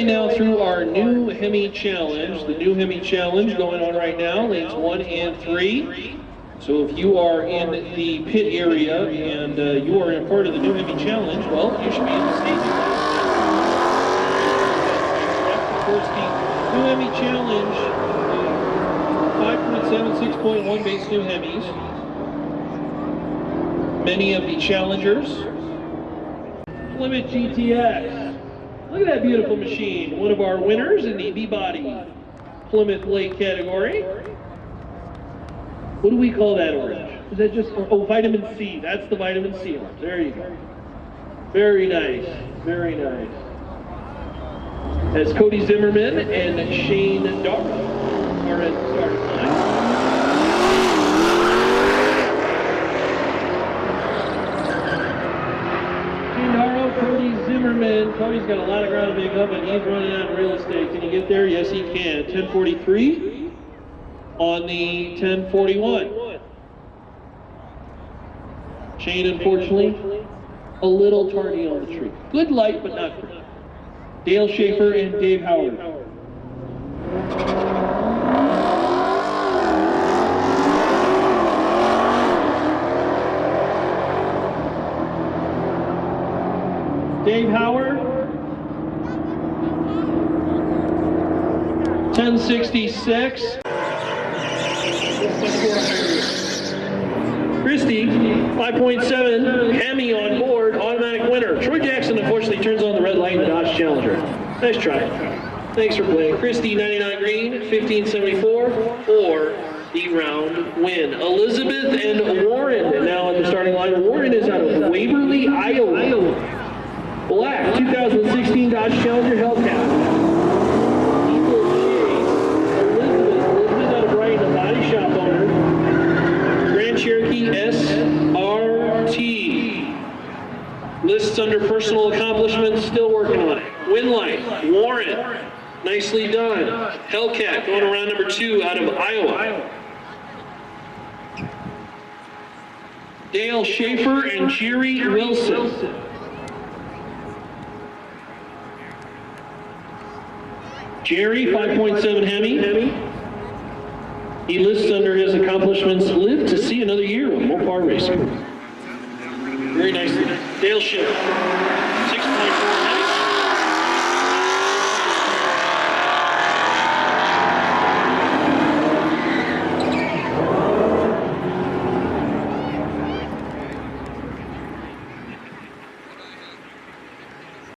right now through our new Hemi Challenge. The new Hemi Challenge going on right now, lanes 1 and 3. So if you are in the pit area and you are a part of the new Hemi Challenge, well, you should be in the staging line. Of course, the new Hemi Challenge, 5.7, 6.1 base new Hemis. Many of the challengers. Plymouth GTX. Look at that beautiful machine. One of our winners in the B-Body Plymouth Lake category. What do we call that orange? Is that just, oh, vitamin C. That's the vitamin C orange. There you go. Very nice. Very nice. As Cody Zimmerman and Shane Darrow are at the starting line. Cody Zimmerman. Cody's got a lot of ground to make up, and he's running out of real estate. Can he get there? Yes, he can. 10:43 on the 10:41. Shane, unfortunately, a little tardy on the tree. Good light, but not great. Dale Schaefer and Dave Howard. Dave Howard, 1066. Christie, 5.7, Hemi on board, automatic winner. Troy Jackson unfortunately turns on the red light in the Dodge Challenger. Nice try. Thanks for playing. Christie, 99 green, 1574 for the round win. Elizabeth and Warren now at the starting line. Warren is out of Waverly, Iowa. Black, 2016 Dodge Challenger Hellcat. Equal shade, Elizabeth out of Brighton, a body shop owner. Grand Cherokee SRT. Lists under personal accomplishments, still working on it. Winlight, Warren, nicely done. Hellcat going around number 2 out of Iowa. Dale Schaefer and Jerry Wilson. Jerry, 5.7 Hemi. He lists under his accomplishments, lived to see another year of Mopar racing. Very nicely done. Dale Schaefer, 6.4 Hemi.